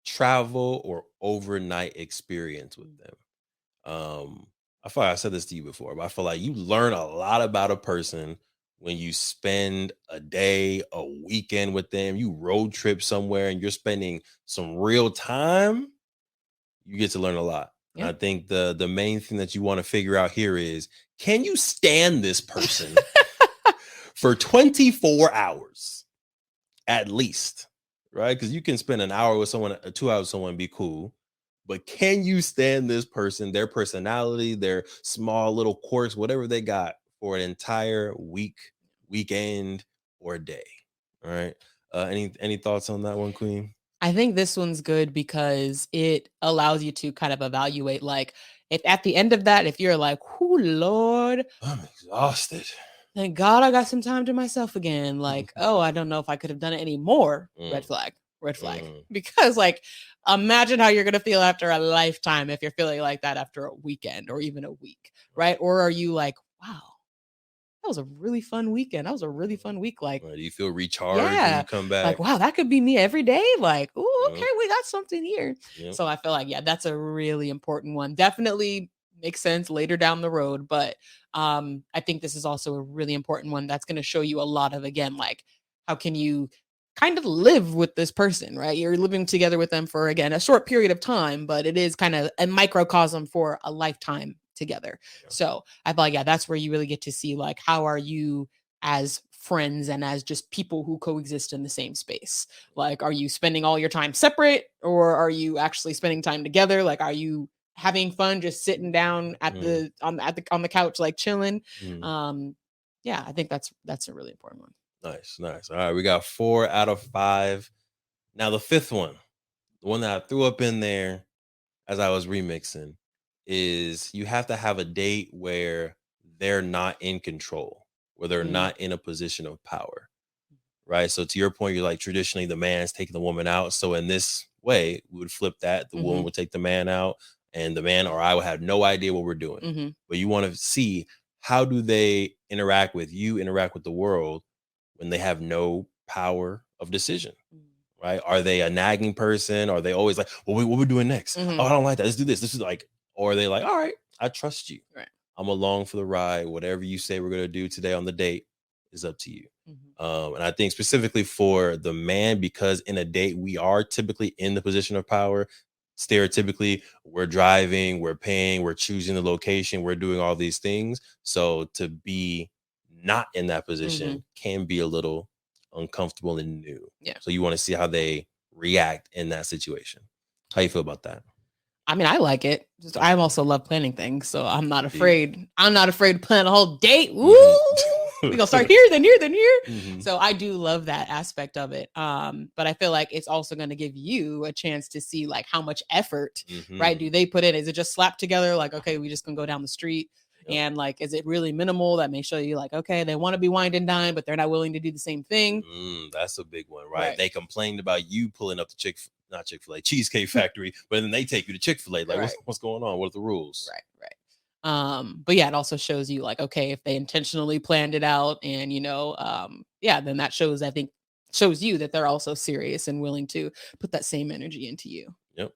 travel or overnight experience with them. I feel like I said this to you before, but I feel like you learn a lot about a person when you spend a day, a weekend with them. You road trip somewhere and you're spending some real time. You get to learn a lot. Yeah. I think the main thing that you want to figure out here is, can you stand this person for 24 hours at least? Right? Because you can spend an hour with someone, 2 hours with someone, and be cool. But can you stand this person, their personality, their small little quirks, whatever they got for an entire week, weekend, or day? All right. Any thoughts on that one, Queen? I think this one's good because it allows you to kind of evaluate, like, if at the end of that, if you're like, "Oh Lord, I'm exhausted. thank God I got some time to myself again." Like, oh, I don't know if I could have done it anymore. Red flag, red flag. Because, like, imagine how you're going to feel after a lifetime if you're feeling like that after a weekend or even a week, right? Or are you like, wow, that was a really fun weekend. That was a really fun week. Like, Do you feel recharged when yeah, you come like, back? wow, that could be me every day. Like, oh, Yep, okay, we got something here. yep. So I feel like, yeah, that's a really important one. Definitely makes sense later down the road, but I think this is also a really important one that's going to show you a lot of, again, like, how can you kind of live with this person, right? You're living together with them for, again, a short period of time, but it is kind of a microcosm for a lifetime together. Yeah. So I feel like, yeah, that's where you really get to see, like, how are you as friends and as just people who coexist in the same space? Like, are you spending all your time separate, or are you actually spending time together? Like, are you having fun, just sitting down at on the couch, like chilling. Yeah, I think that's a really important one. Nice. All right, we got 4 out of 5. Now the 5th one, the one that I threw up in there as I was remixing, is you have to have a date where they're not in control, where they're not in a position of power, right? So to your point, you're like, traditionally the man's taking the woman out. So in this way, we would flip that. The woman would take the man out, and the man or I would have no idea what we're doing. But you want to see, how do they interact with you, interact with the world, when they have no power of decision, right? Are they a nagging person? Are they always like, well, what we're doing next? Oh, I don't like that. Let's do this. This is like, or are they like, all right, I trust you. Right. I'm along for the ride. Whatever you say we're going to do today on the date is up to you. And I think specifically for the man, because in a date, we are typically in the position of power. Stereotypically, we're driving, we're paying, we're choosing the location, we're doing all these things. So to be not in that position can be a little uncomfortable and new. Yeah. So you want to see how they react in that situation. How you feel about that? I mean, I like it. I also love planning things, so I'm not afraid. I'm not afraid to plan a whole date. Woo! We gonna start here, then here, then here. So I do love that aspect of it. But I feel like it's also going to give you a chance to see like how much effort, right? Do they put in? Is it just slapped together? Like, okay, we just gonna go down the street. And like, is it really minimal? That may show you like, okay, they want to be wined and dined, but they're not willing to do the same thing. That's a big one, right? They complained about you pulling up the Chick-fil-A, Cheesecake Factory, but then they take you to Chick-fil-A. Like, what's going on? What are the rules? Right. But yeah, it also shows you like, okay, if they intentionally planned it out and, then that shows, I think, shows you that they're also serious and willing to put that same energy into you. Yep.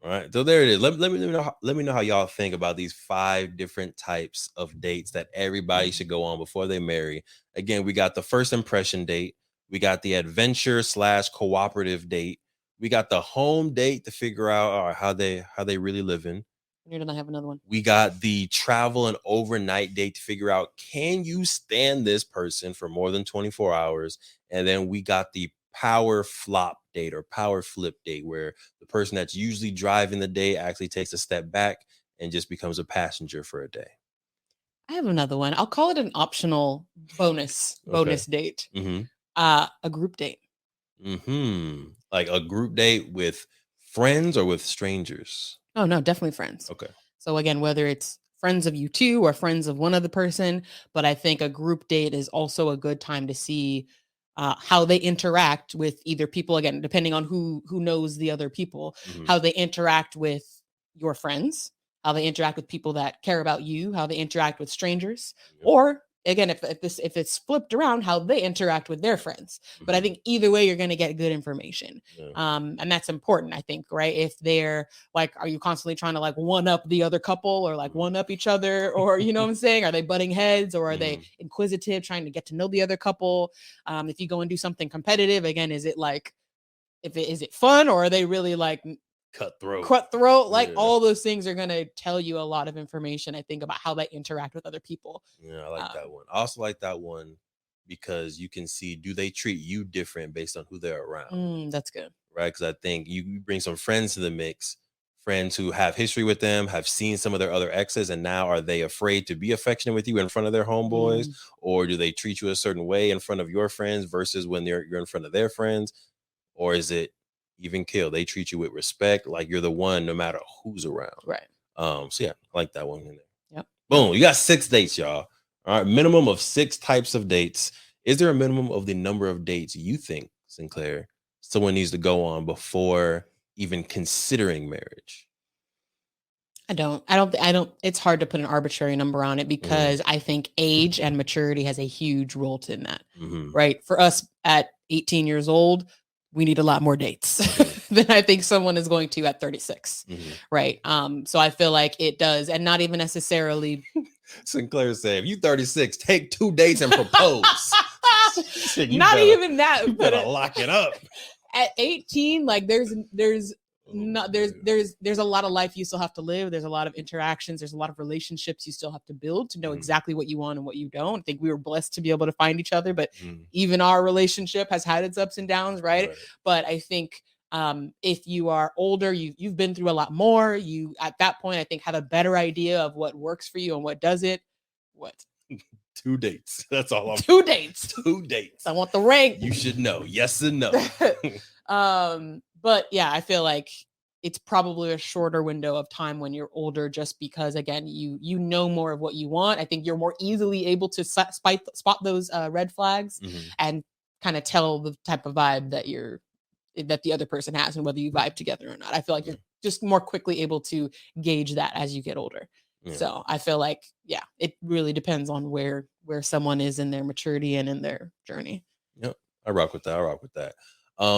All right. So there it is. Let me know how y'all think about these 5 different types of dates that everybody should go on before they marry. Again, we got the first impression date. We got the adventure / cooperative date. We got the home date to figure out how they really living. You're gonna have another one. We got the travel and overnight date to figure out, can you stand this person for more than 24 hours? And then we got the power flop date or power flip date, where the person that's usually driving the day actually takes a step back and just becomes a passenger for a day. I have another one. I'll call it an optional bonus date. A group date. Like a group date with friends or with strangers? Oh no, definitely friends. Okay. So again, whether it's friends of you two or friends of one other person, but I think a group date is also a good time to see how they interact with either people, again, depending on who knows the other people, how they interact with your friends, how they interact with people that care about you, how they interact with strangers, or again, if it's flipped around, how they interact with their friends. But I think either way, you're going to get good information. And that's important, I think, right? If they're like, are you constantly trying to like one up the other couple or like one up each other? Or, you know what I'm saying? Are they butting heads or are they inquisitive, trying to get to know the other couple? If you go and do something competitive, again, is it like, is it fun or are they really like cutthroat? Like all those things are going to tell you a lot of information, I think, about how they interact with other people. I like that one. I also like that one because you can see, do they treat you different based on who they're around? That's good. Right? Because I think you bring some friends to the mix, friends who have history with them, have seen some of their other exes, and now are they afraid to be affectionate with you in front of their homeboys? Or do they treat you a certain way in front of your friends versus when you're in front of their friends? Or is it even kill? They treat you with respect, like you're the one no matter who's around. Right. So yeah, I like that one in there. Yep. Boom. You got 6 dates, y'all. All right. Minimum of 6 types of dates. Is there a minimum of the number of dates you think, Sinclair, someone needs to go on before even considering marriage? I don't, it's hard to put an arbitrary number on it because I think age and maturity has a huge role in that, right? For us at 18 years old, we need a lot more dates than I think someone is going to at 36. Right. So I feel like it does. And not even necessarily. Sinclair said, if you 36, take 2 dates and propose. Not even that. You better lock it up. At 18, like there's a lot of life you still have to live. There's a lot of interactions. There's a lot of relationships you still have to build to know exactly what you want and what you don't. I think we were blessed to be able to find each other, but even our relationship has had its ups and downs, right? But I think If you are older, you've been through a lot more. You at that point, I think, have a better idea of what works for you and what doesn't. What 2 dates. That's all I'm 2 dates. 2 dates. I want the ring. You should know. Yes and no. But yeah, I feel like it's probably a shorter window of time when you're older, just because again, you know more of what you want. I think you're more easily able to spot those red flags and kind of tell the type of vibe that the other person has and whether you vibe together or not. I feel like you're just more quickly able to gauge that as you get older. Yeah. So I feel like, yeah, it really depends on where someone is in their maturity and in their journey. Yep. I rock with that.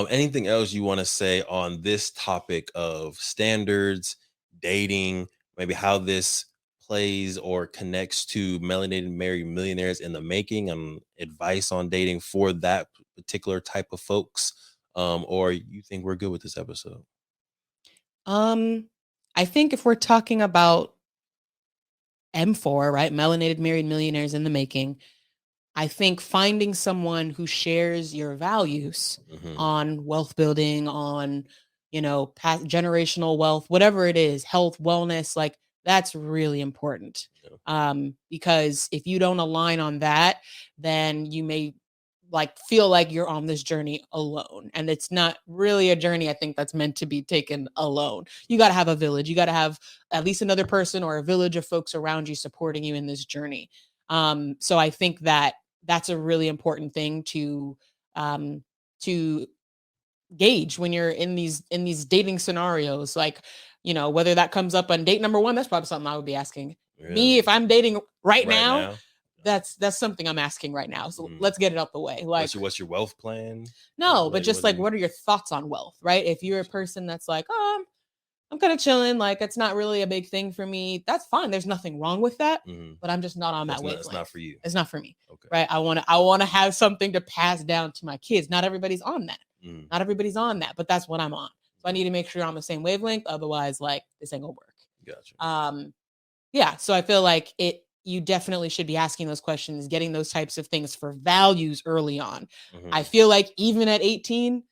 Anything else you want to say on this topic of standards, dating, maybe how this plays or connects to Melanated Married Millionaires in the making, and advice on dating for that particular type of folks? Or you think we're good with this episode? I think if we're talking about M4, right? Melanated Married Millionaires in the making, I think finding someone who shares your values on wealth building, on, past generational wealth, whatever it is, health, wellness, like that's really important. Because if you don't align on that, then you may feel like you're on this journey alone. And it's not really a journey, I think, that's meant to be taken alone. You got to have a village. You got to have at least another person or a village of folks around you supporting you in this journey. So I think that that's a really important thing to gauge when you're in these dating scenarios. Whether that comes up on date number 1, that's probably something I would be asking me if I'm dating right now. That's something I'm asking right now. So let's get it out the way. What's your wealth plan? No, but just what are your thoughts on wealth, right? If you're a person that's like, I'm kind of chilling, it's not really a big thing for me, that's fine. There's nothing wrong with that, but I'm just not on that wavelength. It's not for you. It's not for me. Okay. Right? I want to have something to pass down to my kids. Not everybody's on that. Not everybody's on that, but that's what I'm on. So I need to make sure I'm on the same wavelength. Otherwise, this ain't gonna work. Gotcha. Yeah. So I feel like you definitely should be asking those questions, getting those types of things for values early on. I feel like even at 18,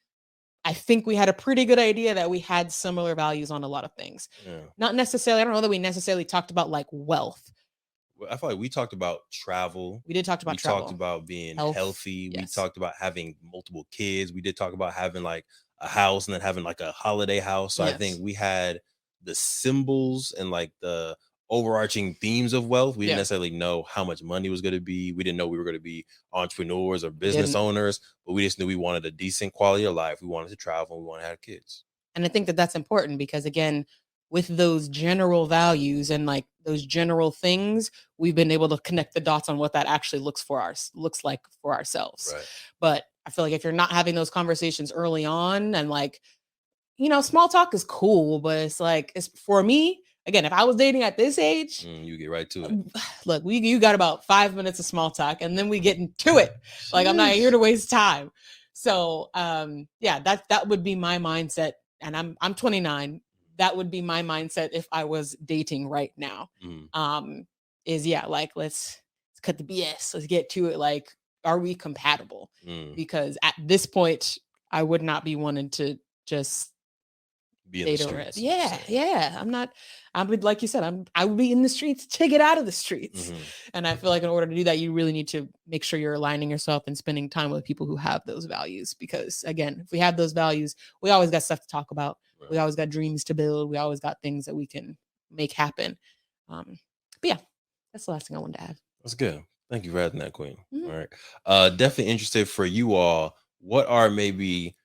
I think we had a pretty good idea that we had similar values on a lot of things. Not necessarily, I don't know that we necessarily talked about wealth. I feel like we talked about travel. We did talk about travel. We talked about being healthy. Yes. We talked about having multiple kids. We did talk about having a house and then having a holiday house. So yes. I think we had the symbols and the overarching themes of wealth. We didn't necessarily know how much money was going to be. We didn't know we were going to be entrepreneurs or business owners, but we just knew we wanted a decent quality of life. We wanted to travel. We wanted to have kids. And I think that that's important because, again, with those general values and those general things, we've been able to connect the dots on what that actually looks like for ourselves. Right. But I feel like if you're not having those conversations early on and small talk is cool, but it's for me. Again, if I was dating at this age, you get right to it. Look, you got about 5 minutes of small talk and then we get into it. I'm not here to waste time. So, that would be my mindset. And I'm 29. That would be my mindset if I was dating right now. Let's cut the BS. Let's get to it. Are we compatible? Because at this point, I would not be wanting to just be in the streets. Yeah. I would, like you said, I would be in the streets to get out of the streets. And I feel like in order to do that, you really need to make sure you're aligning yourself and spending time with people who have those values. Because again, if we have those values, we always got stuff to talk about. Right. We always got dreams to build. We always got things that we can make happen. But yeah, that's the last thing I wanted to add. That's good. Thank you for adding that, Queen. All right. Definitely interested for you all. What are maybe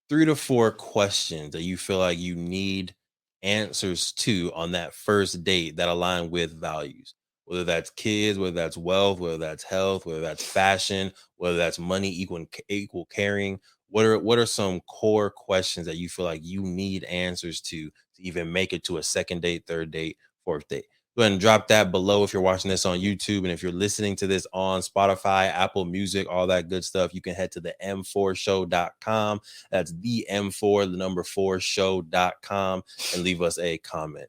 3 to 4 questions that you feel like you need answers to on that first date that align with values? Whether that's kids, whether that's wealth, whether that's health, whether that's fashion, whether that's money equal caring. What are some core questions that you feel like you need answers to even make it to a second date, third date, fourth date? Go ahead and drop that below if you're watching this on YouTube. And if you're listening to this on Spotify, Apple Music, all that good stuff, you can head to the m4show.com. That's the M4, the number 4 show.com, and leave us a comment.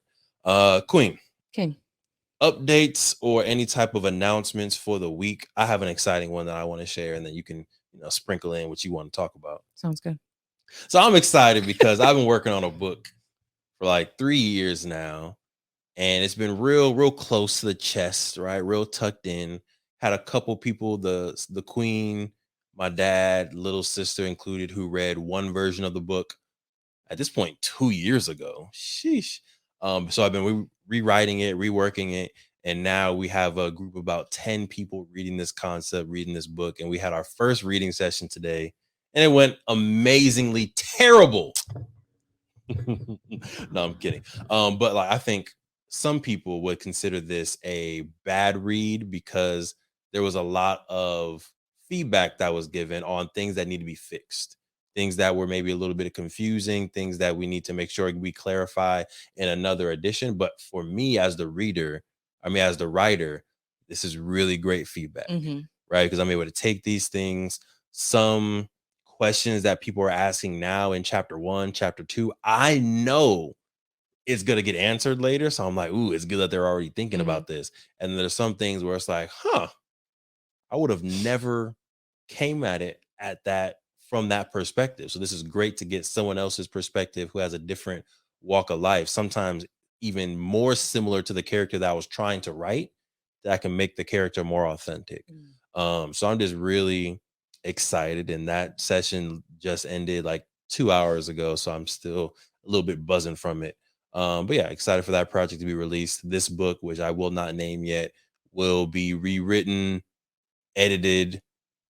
Queen. Okay. Updates or any type of announcements for the week. I have an exciting one that I want to share, and then you can sprinkle in what you want to talk about. Sounds good. So I'm excited because I've been working on a book for like 3 years now, and it's been real close to the chest, right? Real tucked in. Had a couple people, the queen, my dad, little sister included, who read one version of the book at this point 2 years ago. Sheesh. So I've been rewriting it, reworking it, and now we have a group of about 10 people reading this concept, reading this book, and we had our first reading session today, and it went amazingly terrible. No, I'm kidding. But like I think some people would consider this a bad read because there was a lot of feedback that was given on things that need to be fixed, things that were maybe a little bit confusing, things that we need to make sure we clarify in another edition. But for me as the reader, as the writer, this is really great feedback, right? Because I'm able to take these things, some questions that people are asking now in chapter 1, chapter 2, I know it's going to get answered later. So I'm like, ooh, it's good that they're already thinking about this. And there's some things where it's like, I would have never came at it at that from that perspective. So this is great to get someone else's perspective who has a different walk of life, sometimes even more similar to the character that I was trying to write, that can make the character more authentic. So I'm just really excited, and that session just ended like 2 hours ago, so I'm still a little bit buzzing from it. But yeah, excited for that project to be released. This book, which I will not name yet, will be rewritten, edited,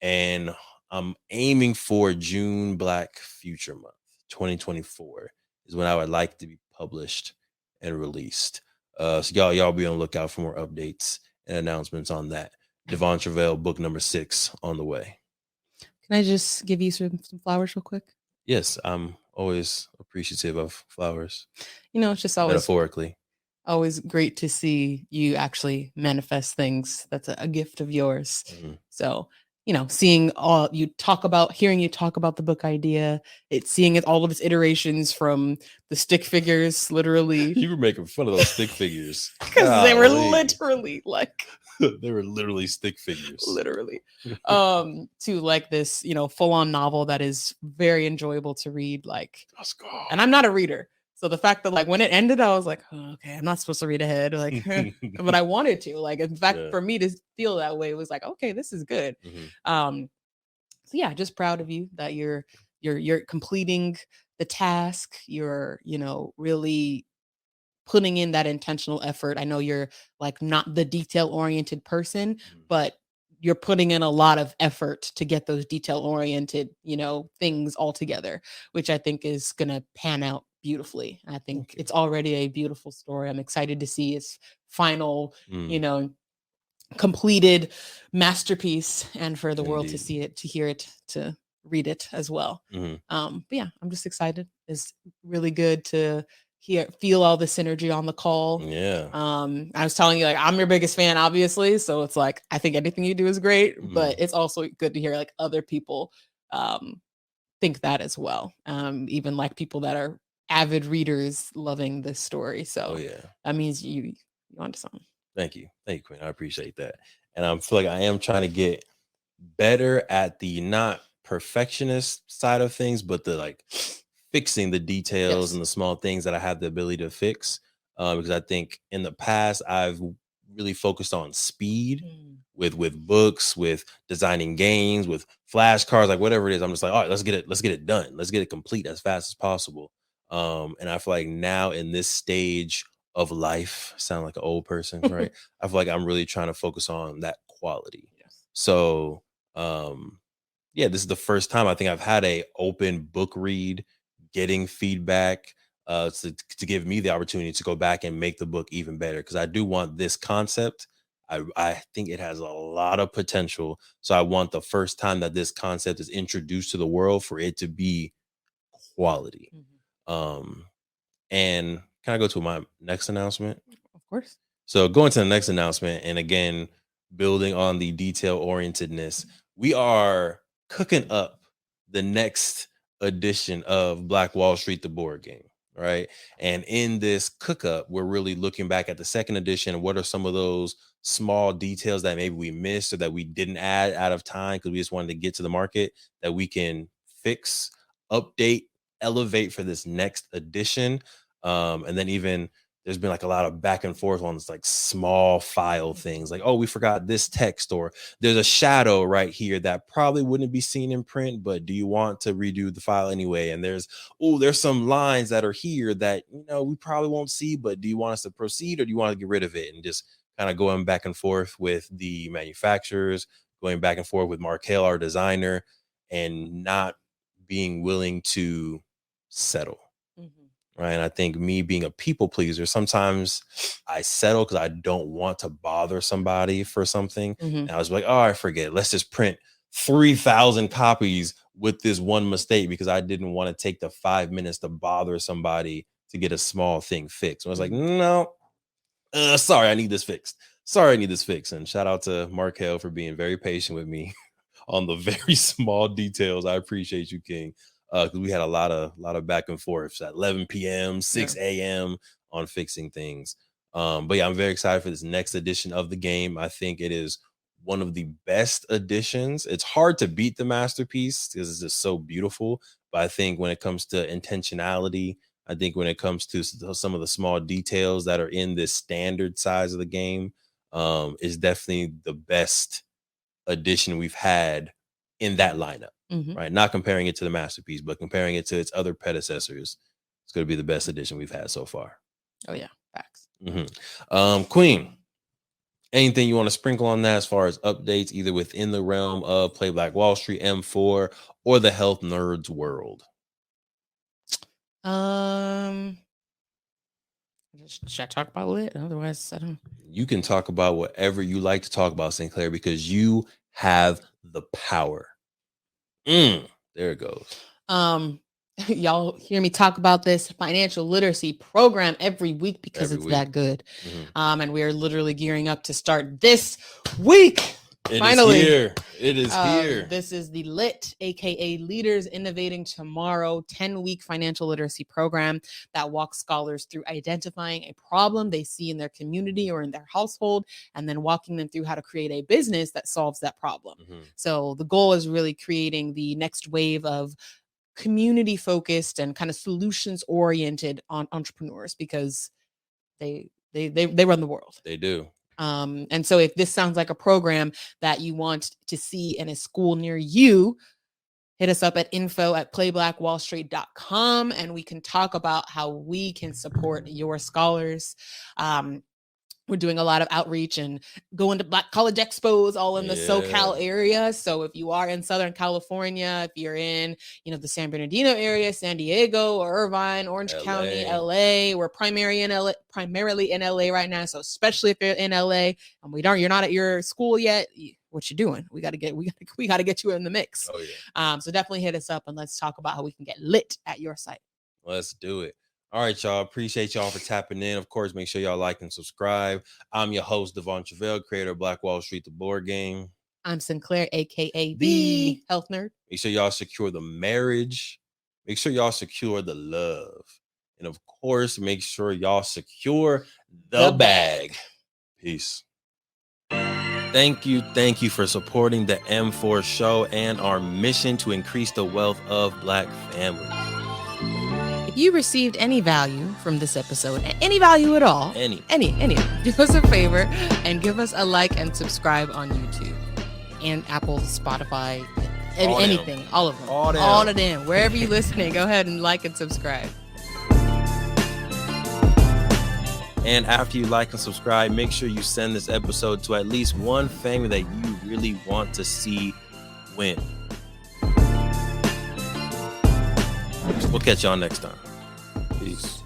and I'm aiming for June Black Future Month 2024 is when I would like to be published and released. So y'all be on the lookout for more updates and announcements on that. De'Von Travell, book number 6 on the way. Can I just give you some flowers real quick? Yes, I'm always appreciative of flowers. It's just always metaphorically. Always great to see you actually manifest things. That's a gift of yours. So, seeing hearing you talk about the book idea, seeing it, all of its iterations from the stick figures, literally. You were making fun of those stick figures. Because they were literally like... they were literally stick figures. Literally. To like this, full-on novel that is very enjoyable to read. Like, let's go. And I'm not a reader. So the fact that like when it ended, I was like, oh, okay, I'm not supposed to read ahead. Like, but I wanted to. Like, in fact, for me to feel that way, it was like, okay, this is good. So yeah, just proud of you that you're completing the task. You're, really putting in that intentional effort. I know you're like not the detail-oriented person, but you're putting in a lot of effort to get those detail-oriented, things all together, which I think is going to pan out beautifully. I think it's already a beautiful story. I'm excited to see its final, completed masterpiece, and for the world to see it, to hear it, to read it as well. But yeah, I'm just excited. It's really good to feel all the synergy on the call. I was telling you, like, I'm your biggest fan, obviously, so it's like I think anything you do is great, but it's also good to hear like other people think that as well, even like people that are avid readers loving this story. So that means you onto something. Thank you, Queen. I appreciate that, and I feel like I am trying to get better at the not perfectionist side of things, but the like fixing the details and the small things that I have the ability to fix. Because I think in the past I've really focused on speed with books, with designing games, with flashcards, like whatever it is. I'm just like, all right, let's get it done. Let's get it complete as fast as possible. And I feel like now in this stage of life, sound like an old person, right? I feel like I'm really trying to focus on that quality. So this is the first time I think I've had a open book read, getting feedback to give me the opportunity to go back and make the book even better, because I do want this concept. I think it has a lot of potential. So I want the first time that this concept is introduced to the world for it to be quality. And can I go to my next announcement? Of course. So going to the next announcement, and again, building on the detail orientedness, we are cooking up the next edition of Black Wall Street, the board game, right? And in this cook up, we're really looking back at the second edition. What are some of those small details that maybe we missed or that we didn't add out of time because we just wanted to get to the market, that we can fix, update, elevate for this next edition. And then even there's been like a lot of back and forth on this like small file things like, oh, we forgot this text, or there's a shadow right here that probably wouldn't be seen in print, but do you want to redo the file anyway? And there's some lines that are here that, we probably won't see, but do you want us to proceed or do you want to get rid of it? And just kind of going back and forth with the manufacturers, going back and forth with Markel, our designer, and not being willing to settle. Right. And I think me being a people pleaser, sometimes I settle because I don't want to bother somebody for something. And I was like, oh, I forget. Let's just print 3,000 copies with this one mistake because I didn't want to take the 5 minutes to bother somebody to get a small thing fixed. And I was like, no, sorry, I need this fixed. And shout out to Markel for being very patient with me on the very small details. I appreciate you, King. Because we had a lot of back and forth at 11 p.m., 6 a.m. on fixing things. But yeah, I'm very excited for this next edition of the game. I think it is one of the best editions. It's hard to beat the masterpiece because it's just so beautiful. But I think when it comes to intentionality, I think when it comes to some of the small details that are in this standard size of the game, is definitely the best edition we've had in that lineup. Right, not comparing it to the masterpiece, but comparing it to its other predecessors. It's going to be the best edition we've had so far. Oh yeah, facts. Queen, anything you want to sprinkle on that as far as updates, either within the realm of Play Black Wall Street, M4, or the health nerds world? Should I talk about it? Otherwise, I don't. You can talk about whatever you like to talk about, Sinclair, because you have the power. There it goes. Y'all hear me talk about this financial literacy program every week because it's that good. And we are literally gearing up to start this week. Finally, it is here. This is the LIT, aka Leaders Innovating Tomorrow, 10-week financial literacy program that walks scholars through identifying a problem they see in their community or in their household, and then walking them through how to create a business that solves that problem. So the goal is really creating the next wave of community focused and kind of solutions oriented on entrepreneurs, because they run the world. They do. And so if this sounds like a program that you want to see in a school near you, hit us up at info@playblackwallstreet.com and we can talk about how we can support your scholars. We're doing a lot of outreach and going to Black College Expos all in the SoCal area. So if you are in Southern California, if you're in, the San Bernardino area, San Diego, or Irvine, Orange County, LA, we're primarily in LA right now. So especially if you're in LA and you're not at your school yet, what you doing? We got to get you in the mix. Oh yeah. So definitely hit us up and let's talk about how we can get lit at your site. Let's do it. All right, y'all. Appreciate y'all for tapping in. Of course, make sure y'all like and subscribe. I'm your host, De'Von Travell, creator of Black Wall Street, the board game. I'm Sinclair, aka the health nerd. Make sure y'all secure the marriage. Make sure y'all secure the love. And of course, make sure y'all secure the bag. Peace. Thank you for supporting the M4 show and our mission to increase the wealth of Black families. If you received any value from this episode, any value at all, any, do us a favor and give us a like and subscribe on YouTube and Apple, Spotify, anything, all of them, all of them, wherever you're listening, go ahead and like and subscribe. And after you like and subscribe, make sure you send this episode to at least one family that you really want to see win. We'll catch y'all next time. Peace.